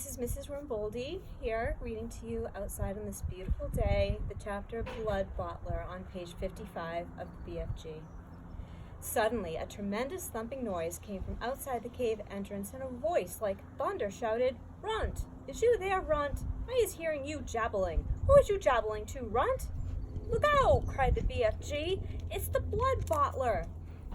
This is Mrs. Romboldi here, reading to you outside on this beautiful day, the chapter Bloodbottler on page 55 of the BFG. Suddenly, a tremendous thumping noise came from outside the cave entrance, and a voice like thunder shouted, "Runt! Is you there, Runt? I is hearing you jabbling. Who is you jabbling to, Runt?" "Look out!" cried the BFG. "It's the Bloodbottler!"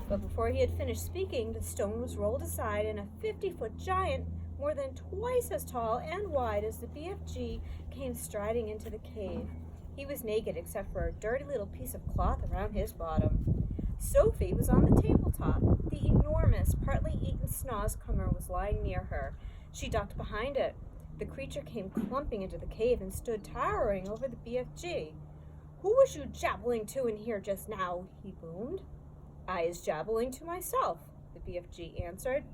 But before he had finished speaking, the stone was rolled aside, and a 50-foot giant, more than twice as tall and wide as the BFG, came striding into the cave. He was naked except for a dirty little piece of cloth around his bottom. Sophie was on the tabletop. The enormous, partly eaten snozcumber was lying near her. She ducked behind it. The creature came clumping into the cave and stood towering over the BFG. "Who was you jabbling to in here just now?" he boomed. "I is jabbling to myself," the BFG answered.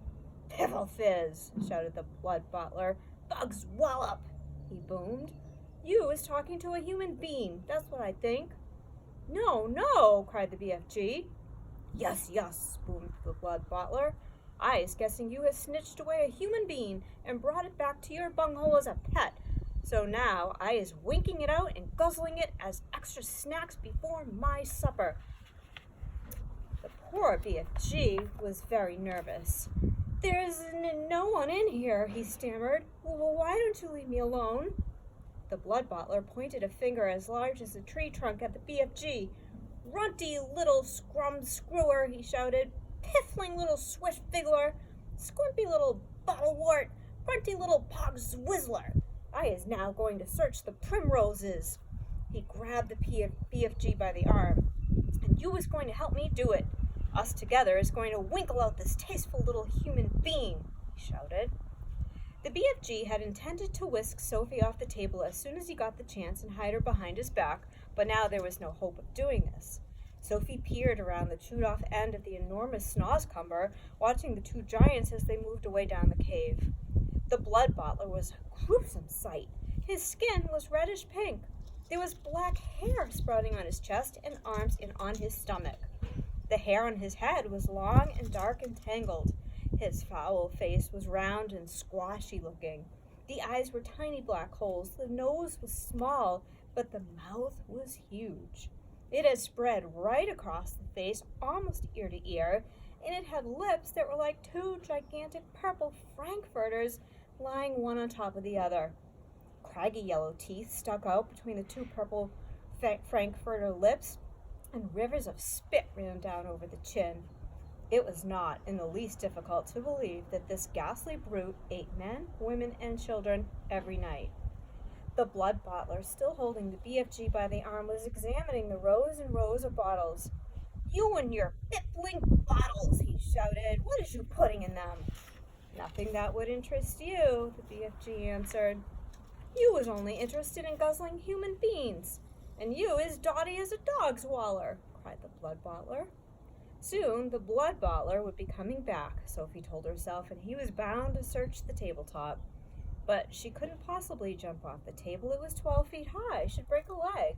"Piffle fizz!" shouted the Bloodbottler. "Bugs wallop!" he boomed. "You is talking to a human being, that's what I think." "No, no!" cried the BFG. "Yes, yes," boomed the Bloodbottler. "I is guessing you has snitched away a human being and brought it back to your bunghole as a pet. So now I is winking it out and guzzling it as extra snacks before my supper." The poor BFG was very nervous. "There is no one in here," he stammered. "Well, why don't you leave me alone?" The Bloodbottler pointed a finger as large as a tree trunk at the BFG. "Runty little scrum screwer," he shouted. "Piffling little swish figgler, squimpy little bottlewort, grunty little pog zwizzler. I is now going to search the primroses." He grabbed the BFG by the arm. "And you is going to help me do it. Us together is going to winkle out this tasteful little human being," he shouted. The BFG had intended to whisk Sophie off the table as soon as he got the chance and hide her behind his back, but now there was no hope of doing this. Sophie peered around the chewed-off end of the enormous snozcumber, watching the two giants as they moved away down the cave. The Bloodbottler was a gruesome sight. His skin was reddish pink. There was black hair sprouting on his chest and arms and on his stomach. The hair on his head was long and dark and tangled. His foul face was round and squashy looking. The eyes were tiny black holes. The nose was small, but the mouth was huge. It had spread right across the face, almost ear to ear, and it had lips that were like two gigantic purple frankfurters lying one on top of the other. Craggy yellow teeth stuck out between the two purple frankfurter lips, and rivers of spit ran down over the chin. It was not in the least difficult to believe that this ghastly brute ate men, women, and children every night. The Bloodbottler, still holding the BFG by the arm, was examining the rows and rows of bottles. "You and your piffling bottles," he shouted. "What is you putting in them?" "Nothing that would interest you," the BFG answered. "You was only interested in guzzling human beings. And you is dotty as a dog's waller," cried the Bloodbottler. Soon the Bloodbottler would be coming back, Sophie told herself, and he was bound to search the tabletop. But she couldn't possibly jump off the table. It was 12 feet high. She'd break a leg.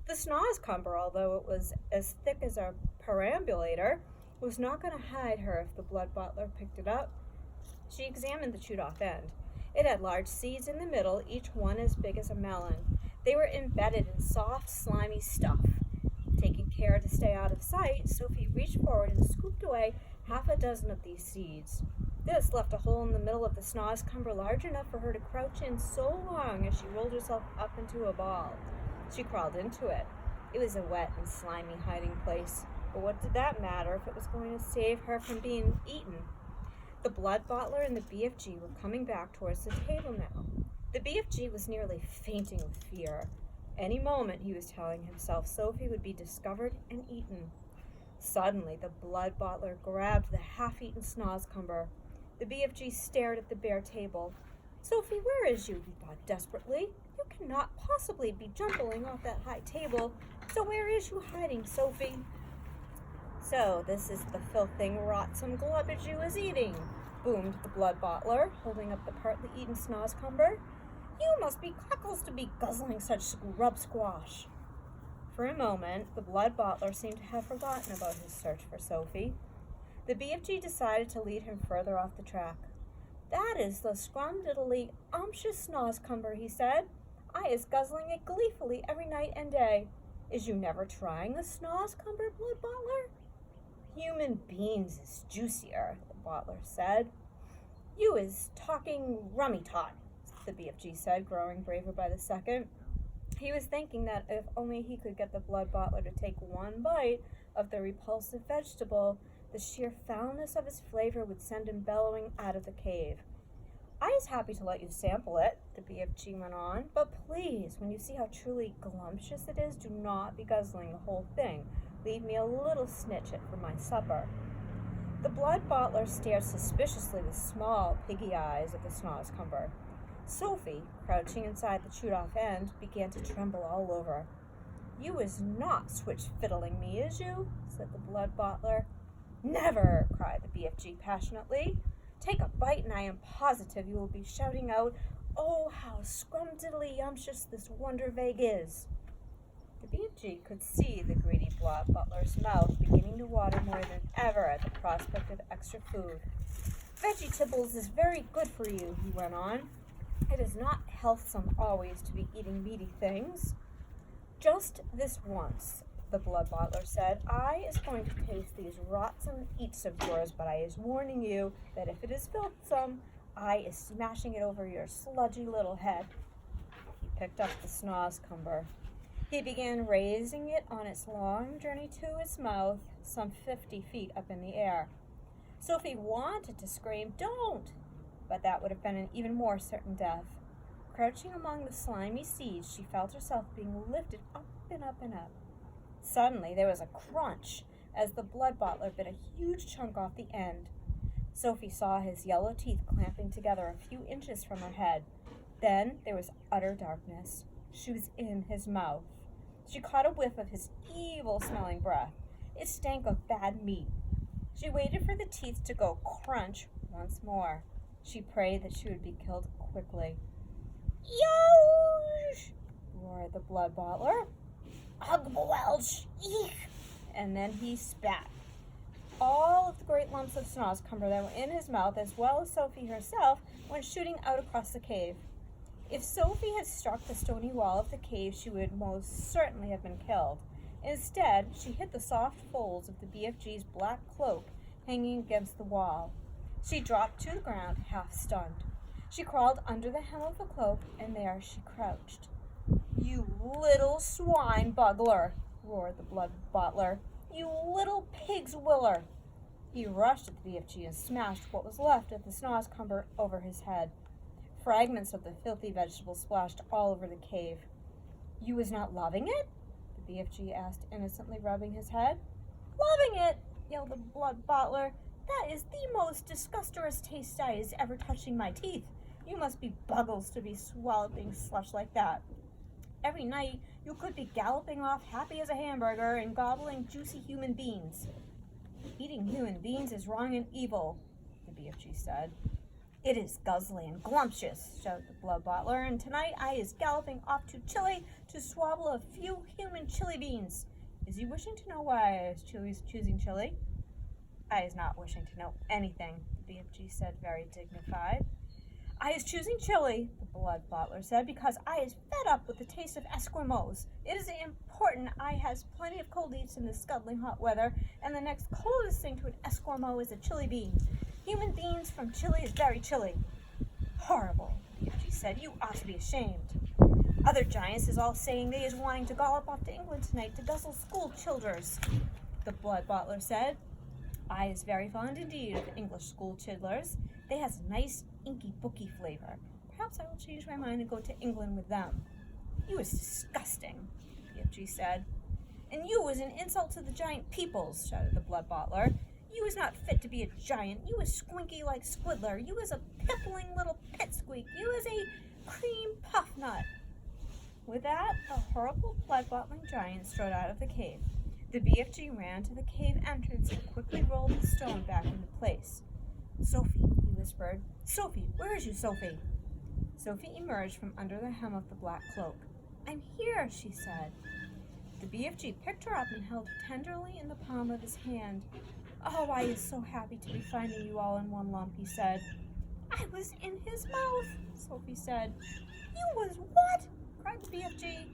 The snozcumber, although it was as thick as a perambulator, was not going to hide her if the Bloodbottler picked it up. She examined the chewed-off end. It had large seeds in the middle, each one as big as a melon. They were embedded in soft, slimy stuff. Taking care to stay out of sight, Sophie reached forward and scooped away half a dozen of these seeds. This left a hole in the middle of the snozcumber large enough for her to crouch in so long as she rolled herself up into a ball. She crawled into it. It was a wet and slimy hiding place, but what did that matter if it was going to save her from being eaten? The Bloodbottler and the BFG were coming back towards the table now. The BFG was nearly fainting with fear. Any moment, he was telling himself, Sophie would be discovered and eaten. Suddenly, the Bloodbottler grabbed the half-eaten snozcumber. The BFG stared at the bare table. "Sophie, where is you?" he thought desperately. "You cannot possibly be jumping off that high table. So where is you hiding, Sophie?" "So this is the filthing, rotsome glubbage you was eating," boomed the Bloodbottler, holding up the partly eaten snozcumber. "You must be cockles to be guzzling such scrub squash." For a moment, the Bloodbottler seemed to have forgotten about his search for Sophie. The BFG decided to lead him further off the track. That is the scrumdiddly umptious snozzcumber, he said. I is guzzling it gleefully every night and day. Is you never trying a snozzcumber, Bloodbottler? Human beans is juicier, the bottler said. You is talking rummy tot, the BFG said, growing braver by the second. He was thinking that if only he could get the Bloodbottler to take one bite of the repulsive vegetable, the sheer foulness of its flavor would send him bellowing out of the cave. I is happy to let you sample it, the BFG went on, but please, when you see how truly glumptious it is, do not be guzzling the whole thing. Leave me a little snitch it for my supper. The Bloodbottler stared suspiciously with small, piggy eyes at the snozzcumber. Sophie, crouching inside the chewed-off end, began to tremble all over. You is not switch-fiddling me, is you? Said the Bloodbottler. Never, cried the BFG passionately. Take a bite, and I am positive you will be shouting out, oh, how scrumdiddly-umptious this wonder veg is. The BFG could see the greedy Bloodbottler's mouth beginning to water more than ever at the prospect of extra food. Vegetables is very good for you, he went on. It is not healthsome always to be eating meaty things. Just this once, the Bloodbottler said, I is going to taste these rotten eats of yours, but I is warning you that if it is filthsome, I is smashing it over your sludgy little head. He picked up the snozzcumber. He began raising it on its long journey to its mouth, some 50 feet up in the air. Sophie wanted to scream, don't! But that would have been an even more certain death. Crouching among the slimy seeds, she felt herself being lifted up and up and up. Suddenly, there was a crunch as the Bloodbottler bit a huge chunk off the end. Sophie saw his yellow teeth clamping together a few inches from her head. Then there was utter darkness. She was in his mouth. She caught a whiff of his evil-smelling breath. It stank of bad meat. She waited for the teeth to go crunch once more. She prayed that she would be killed quickly. Yosh! Roared the Bloodbottler. Ugh-welch! Eek! And then he spat. All of the great lumps of snozzcumber that were in his mouth, as well as Sophie herself, went shooting out across the cave. If Sophie had struck the stony wall of the cave, she would most certainly have been killed. Instead, she hit the soft folds of the BFG's black cloak hanging against the wall. She dropped to the ground, half stunned. She crawled under the hem of the cloak, and there she crouched. You little swine bugler, roared the Bloodbottler. You little pig's willer. He rushed at the BFG and smashed what was left of the snozzcumber over his head. Fragments of the filthy vegetable splashed all over the cave. You was not loving it? The BFG asked, innocently rubbing his head. Loving it, yelled the Bloodbottler. That is the most disgusterous taste I is ever touching my teeth. You must be buggles to be swallowing slush like that. Every night you could be galloping off happy as a hamburger and gobbling juicy human beans. Eating human beings is wrong and evil, the BFG said. It is guzzly and glumptious, shouted the Bloodbottler, and tonight I is galloping off to Chile to swabble a few human chili beans. Is you wishing to know why I is choosing Chile? I is not wishing to know anything, the BFG said, very dignified. I is choosing Chile, the Bloodbottler said, because I is fed up with the taste of Esquimaux. It is important I has plenty of cold eats in this scuddling hot weather, and the next coldest thing to an Esquimau is a chili bean. Human beans from Chile is very chilly. Horrible, the BFG said. You ought to be ashamed. Other giants is all saying they is wanting to gallop off to England tonight to guzzle school childers, the Bloodbottler said. I is very fond indeed of English school childers. They has a nice, inky, booky flavor. Perhaps I will change my mind and go to England with them. You is disgusting, the BFG said. And you is an insult to the giant peoples, shouted the Bloodbottler. You is not fit to be a giant. You is squinky like Squiddler. You is a piffling little pitsqueak. You is a cream puff nut. With that, the horrible blood-bottling giant strode out of the cave. The BFG ran to the cave entrance and quickly rolled the stone back into place. Sophie, he whispered. Sophie, where is you, Sophie? Sophie emerged from under the hem of the black cloak. I'm here, she said. The BFG picked her up and held her tenderly in the palm of his hand. Oh, I is so happy to be finding you all in one lump, he said. I was in his mouth, Sophie said. You was what? Cried the BFG.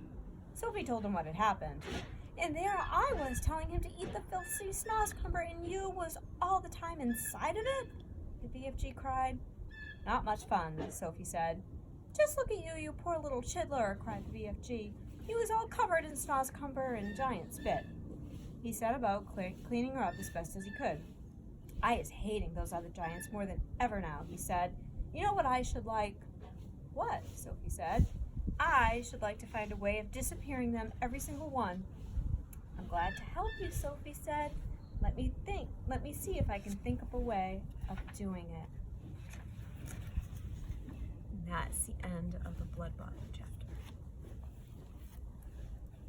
Sophie told him what had happened. And there I was telling him to eat the filthy snozzcumber, and you was all the time inside of it? The BFG cried. Not much fun, Sophie said. Just look at you, you poor little chidler, cried the BFG. He was all covered in snozzcumber and giant spit. He set about cleaning her up as best as he could. I is hating those other giants more than ever now, he said. You know what I should like? What? Sophie said. I should like to find a way of disappearing them, every single one. I'm glad to help you, Sophie said. Let me see if I can think up a way of doing it. And that's the end of the Bloodbottler chapter.